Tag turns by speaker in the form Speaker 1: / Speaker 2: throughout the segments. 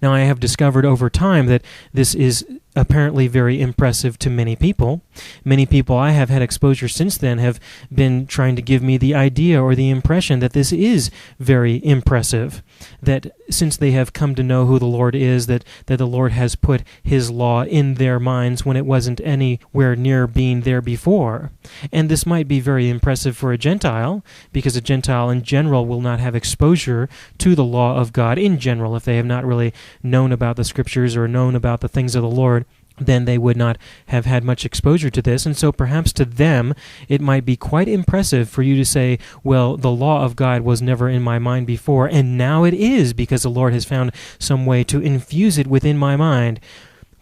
Speaker 1: Now, I have discovered over time that this is apparently very impressive to many people. Many people I have had exposure since then have been trying to give me the idea or the impression that this is very impressive, that since they have come to know who the Lord is, that the Lord has put His law in their minds when it wasn't anywhere near being there before. And this might be very impressive for a Gentile, because a Gentile in general will not have exposure to the law of God in general. If they have not really known about the Scriptures or known about the things of the Lord, then they would not have had much exposure to this. And so perhaps to them it might be quite impressive for you to say, well, the law of God was never in my mind before, and now it is, because the Lord has found some way to infuse it within my mind.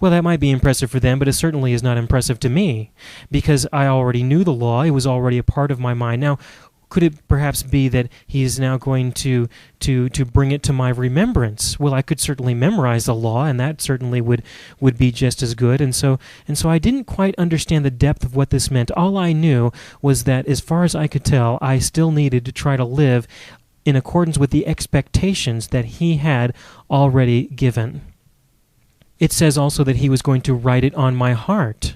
Speaker 1: Well, that might be impressive for them, but it certainly is not impressive to me, because I already knew the law. It was already a part of my mind. Now, could it perhaps be that He is now going to bring it to my remembrance? Well, I could certainly memorize the law, and that certainly would be just as good. And so I didn't quite understand the depth of what this meant. All I knew was that, as far as I could tell, I still needed to try to live in accordance with the expectations that He had already given. It says also that He was going to write it on my heart.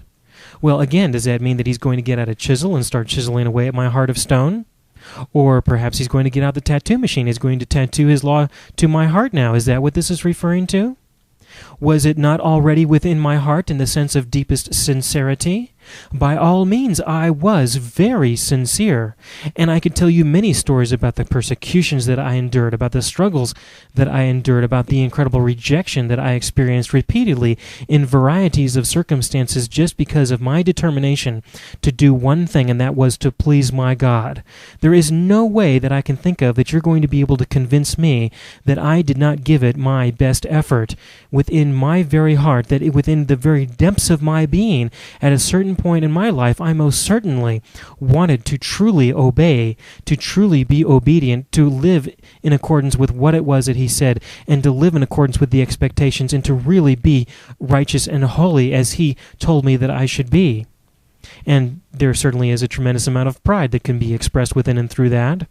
Speaker 1: Well, again, does that mean that He's going to get out a chisel and start chiseling away at my heart of stone? Or perhaps He's going to get out the tattoo machine. He's going to tattoo His law to my heart now. Is that what this is referring to? Was it not already within my heart in the sense of deepest sincerity? By all means, I was very sincere, and I could tell you many stories about the persecutions that I endured, about the struggles that I endured, about the incredible rejection that I experienced repeatedly in varieties of circumstances just because of my determination to do one thing, and that was to please my God. There is no way that I can think of that you're going to be able to convince me that I did not give it my best effort within my very heart, that within the very depths of my being, at a certain point in my life, I most certainly wanted to truly obey, to truly be obedient, to live in accordance with what it was that He said, and to live in accordance with the expectations, and to really be righteous and holy as He told me that I should be. And there certainly is a tremendous amount of pride that can be expressed within and through that.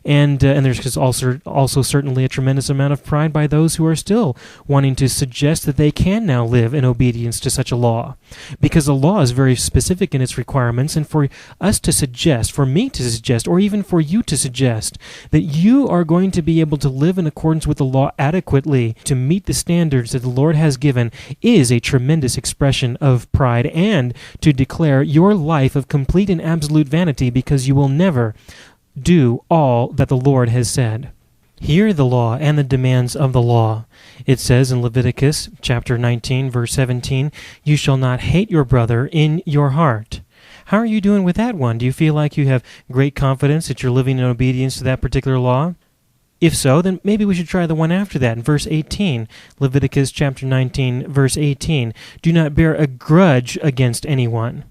Speaker 1: And there's also certainly a tremendous amount of pride by those who are still wanting to suggest that they can now live in obedience to such a law. Because the law is very specific in its requirements, and for us to suggest, for me to suggest, or even for you to suggest, that you are going to be able to live in accordance with the law adequately to meet the standards that the Lord has given is a tremendous expression of pride, and to declare your life of complete and absolute vanity, because you will never do all that the Lord has said. Hear the law and the demands of the law. It says in Leviticus chapter 19, verse 17, "You shall not hate your brother in your heart." How are you doing with that one? Do you feel like you have great confidence that you're living in obedience to that particular law? If so, then maybe we should try the one after that in verse 18. Leviticus chapter 19, verse 18. "Do not bear a grudge against anyone."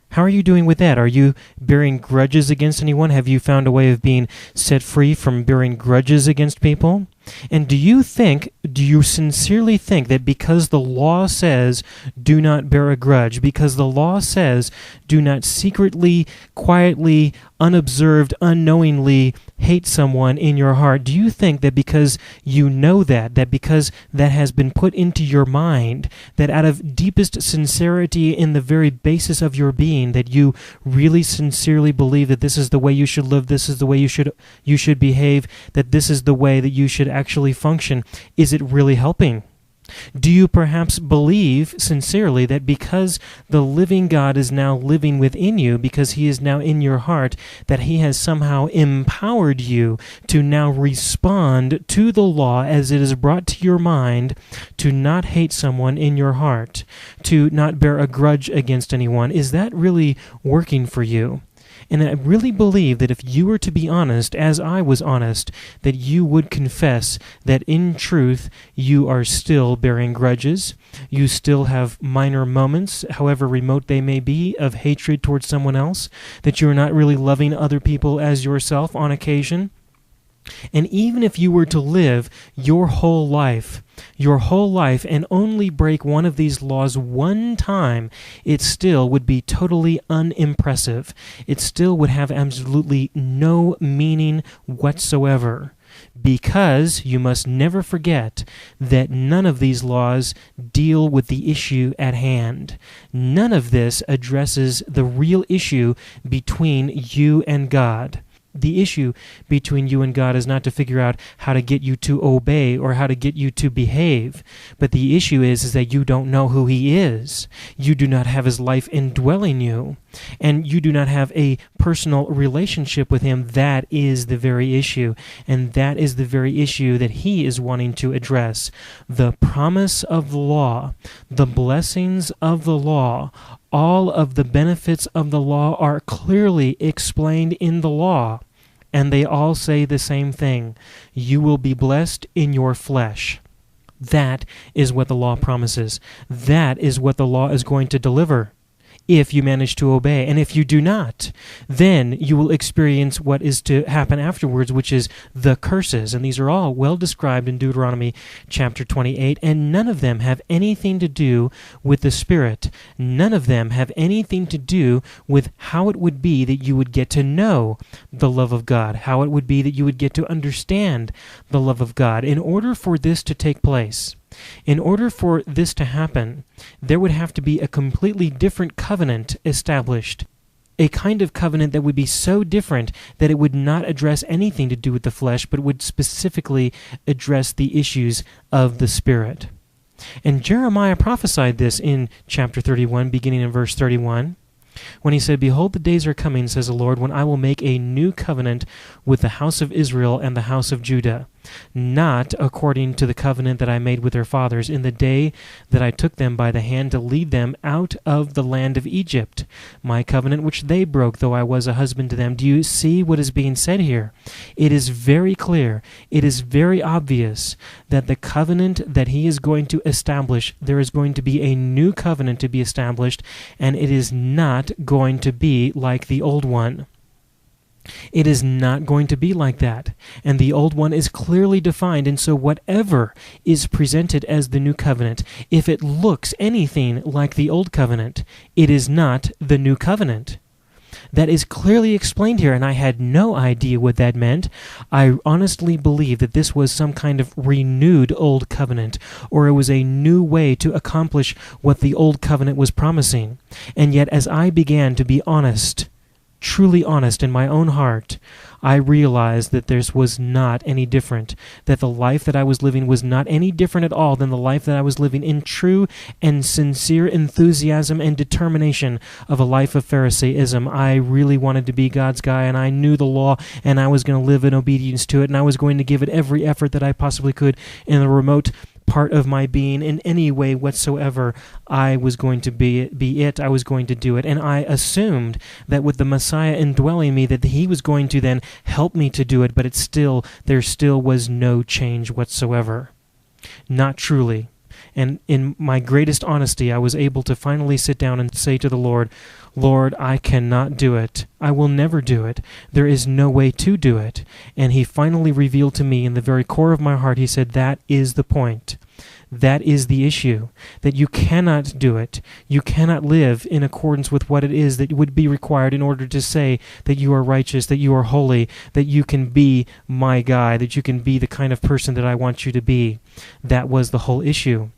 Speaker 1: How are you doing with that? Are you bearing grudges against anyone? Have you found a way of being set free from bearing grudges against people? And do you sincerely think that because the law says do not bear a grudge, because the law says do not secretly, quietly, unobserved, unknowingly hate someone in your heart, do you think that because you know that because that has been put into your mind, that out of deepest sincerity in the very basis of your being, that you really sincerely believe that this is the way you should live, this is the way you should behave, that this is the way that you should actually function? Is it really helping? Do you perhaps believe sincerely that because the living God is now living within you, because He is now in your heart, that He has somehow empowered you to now respond to the law as it is brought to your mind, to not hate someone in your heart, to not bear a grudge against anyone? Is that really working for you? And I really believe that if you were to be honest, as I was honest, that you would confess that in truth you are still bearing grudges. You still have minor moments, however remote they may be, of hatred towards someone else, that you are not really loving other people as yourself on occasion. And even if you were to live your whole life, and only break one of these laws one time, it still would be totally unimpressive. It still would have absolutely no meaning whatsoever. because you must never forget that none of these laws deal with the issue at hand. None of this addresses the real issue between you and God. The issue between you and God is not to figure out how to get you to obey or how to get you to behave, but the issue is that you don't know who He is. You do not have His life indwelling you, and you do not have a personal relationship with Him. That is the very issue, and that is the very issue that He is wanting to address. The promise of the law, the blessings of the law, all of the benefits of the law are clearly explained in the law, and they all say the same thing. You will be blessed in your flesh. That is what the law promises. That is what the law is going to deliver, if you manage to obey. And if you do not, then you will experience what is to happen afterwards, which is the curses. And these are all well described in Deuteronomy chapter 28, and none of them have anything to do with the Spirit. None of them have anything to do with how it would be that you would get to know the love of God, how it would be that you would get to understand the love of God. In order for this to take place, in order for this to happen, there would have to be a completely different covenant established. A kind of covenant that would be so different that it would not address anything to do with the flesh, but would specifically address the issues of the Spirit. And Jeremiah prophesied this in chapter 31, beginning in verse 31. When he said, "Behold, the days are coming, says the Lord, when I will make a new covenant with the house of Israel and the house of Judah, not according to the covenant that I made with their fathers in the day that I took them by the hand to lead them out of the land of Egypt, my covenant which they broke, though I was a husband to them." Do you see what is being said here? It is very clear, it is very obvious that the covenant that he is going to establish, there is going to be a new covenant to be established, and it is not going to be like the old one. It is not going to be like that, and the old one is clearly defined, and so whatever is presented as the new covenant, if it looks anything like the old covenant, it is not the new covenant. That is clearly explained here, and I had no idea what that meant. I honestly believe that this was some kind of renewed old covenant, or it was a new way to accomplish what the old covenant was promising. And yet, as I began to be honest, truly honest in my own heart, I realized that this was not any different, that the life that I was living was not any different at all than the life that I was living in true and sincere enthusiasm and determination of a life of Pharisaism. I really wanted to be God's guy, and I knew the law, and I was going to live in obedience to it, and I was going to give it every effort that I possibly could in the remote part of my being in any way whatsoever. I was going to be it. I was going to do it. And I assumed that with the Messiah indwelling me, that he was going to then help me to do it, but there still was no change whatsoever. Not truly. And in my greatest honesty, I was able to finally sit down and say to the Lord, "Lord, I cannot do it. I will never do it. There is no way to do it." And he finally revealed to me in the very core of my heart, he said, that is the point. That is the issue, that you cannot do it. You cannot live in accordance with what it is that would be required in order to say that you are righteous, that you are holy, that you can be my guy, that you can be the kind of person that I want you to be. That was the whole issue.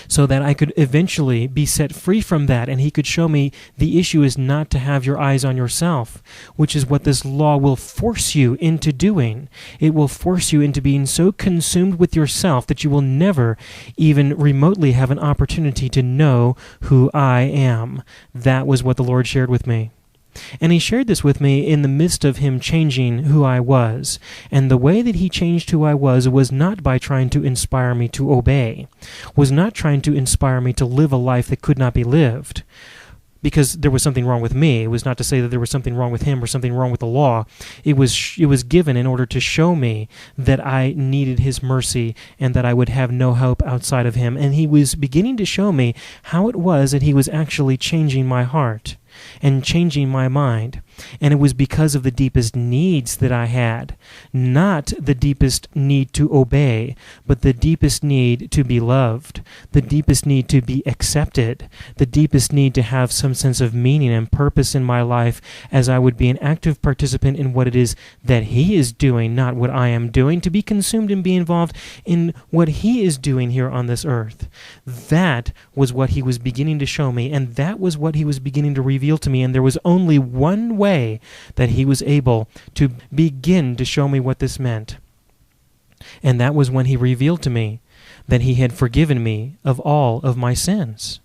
Speaker 1: So that I could eventually be set free from that, and he could show me the issue is not to have your eyes on yourself, which is what this law will force you into doing. It will force you into being so consumed with yourself that you will never even remotely have an opportunity to know who I am. That was what the Lord shared with me. And he shared this with me in the midst of him changing who I was. And the way that he changed who I was not by trying to inspire me to obey, was not trying to inspire me to live a life that could not be lived, because there was something wrong with me. It was not to say that there was something wrong with him or something wrong with the law. It was given in order to show me that I needed his mercy and that I would have no hope outside of him. And he was beginning to show me how it was that he was actually changing my heart. and changing my mind. And it was because of the deepest needs that I had, not the deepest need to obey, but the deepest need to be loved, the deepest need to be accepted, the deepest need to have some sense of meaning and purpose in my life as I would be an active participant in what it is that He is doing, not what I am doing, to be consumed and be involved in what He is doing here on this earth. That was what He was beginning to show me, and that was what He was beginning to reveal to me, and there was only one way that He was able to begin to show me what this meant. And that was when He revealed to me that He had forgiven me of all of my sins,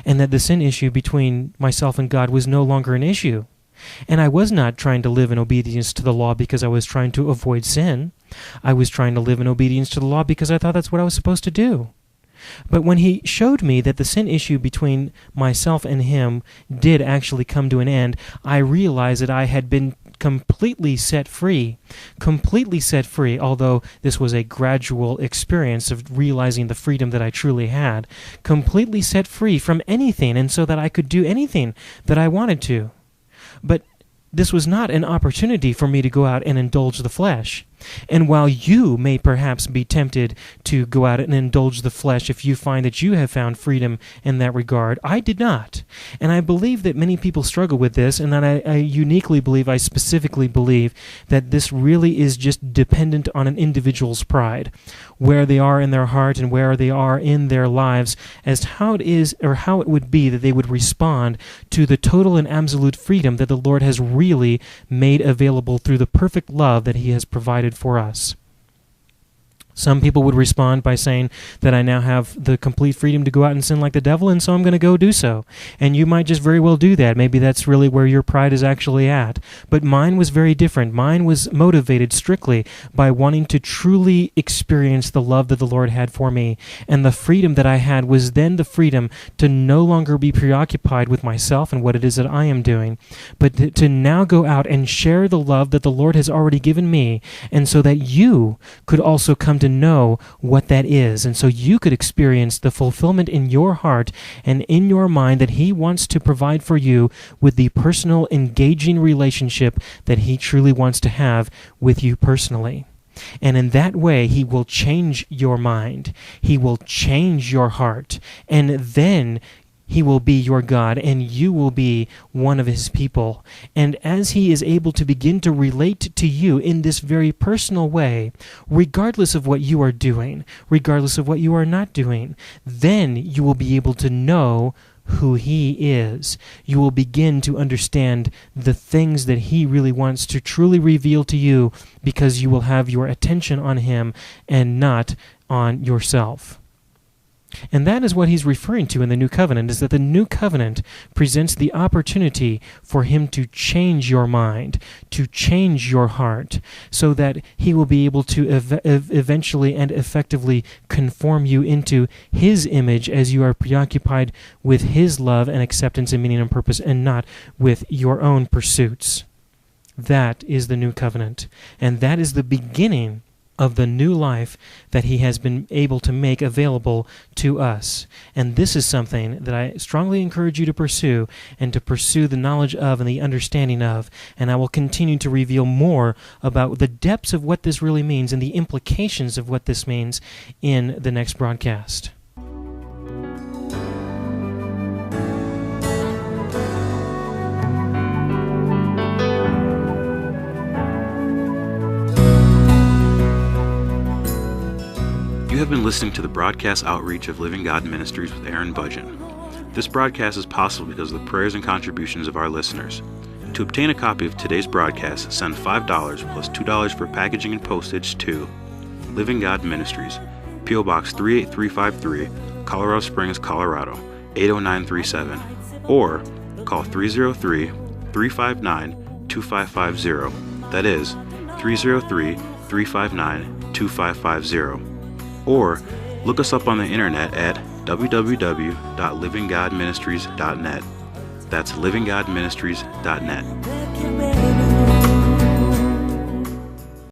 Speaker 1: and that the sin issue between myself and God was no longer an issue. And I was not trying to live in obedience to the law because I was trying to avoid sin. I was trying to live in obedience to the law because I thought that's what I was supposed to do. But when He showed me that the sin issue between myself and Him did actually come to an end, I realized that I had been completely set free, although this was a gradual experience of realizing the freedom that I truly had, completely set free from anything, and so that I could do anything that I wanted to. But this was not an opportunity for me to go out and indulge the flesh. And while you may perhaps be tempted to go out and indulge the flesh if you find that you have found freedom in that regard, I did not. And I believe that many people struggle with this, and that I specifically believe that this really is just dependent on an individual's pride, where they are in their heart and where they are in their lives, as to how it is or how it would be that they would respond to the total and absolute freedom that the Lord has really made available through the perfect love that He has provided for us. Some people would respond by saying that I now have the complete freedom to go out and sin like the devil, and so I'm going to go do so. And you might just very well do that. Maybe that's really where your pride is actually at. But mine was very different. Mine was motivated strictly by wanting to truly experience the love that the Lord had for me. And the freedom that I had was then the freedom to no longer be preoccupied with myself and what it is that I am doing, but to now go out and share the love that the Lord has already given me, and so that you could also come to know what that is, and so you could experience the fulfillment in your heart and in your mind that He wants to provide for you with the personal, engaging relationship that He truly wants to have with you personally. And in that way, He will change your mind, He will change your heart, and then He will be your God, and you will be one of His people. And as He is able to begin to relate to you in this very personal way, regardless of what you are doing, regardless of what you are not doing, then you will be able to know who He is. You will begin to understand the things that He really wants to truly reveal to you, because you will have your attention on Him and not on yourself. And that is what he's referring to in the New Covenant, is that the New Covenant presents the opportunity for Him to change your mind, to change your heart, so that He will be able to eventually and effectively conform you into His image as you are preoccupied with His love and acceptance and meaning and purpose, and not with your own pursuits. That is the New Covenant, and that is the beginning of the new life that He has been able to make available to us. And this is something that I strongly encourage you to pursue, and to pursue the knowledge of and the understanding of. And I will continue to reveal more about the depths of what this really means and the implications of what this means in the next broadcast.
Speaker 2: You have been listening to the broadcast outreach of Living God Ministries with Aaron Budjen. This broadcast is possible because of the prayers and contributions of our listeners. To obtain a copy of today's broadcast, send $5 plus $2 for packaging and postage to Living God Ministries, P.O. Box 38353, Colorado Springs, Colorado 80937, or call 303-359-2550. That is 303-359-2550. Or look us up on the internet at www.livinggodministries.net. That's livinggodministries.net.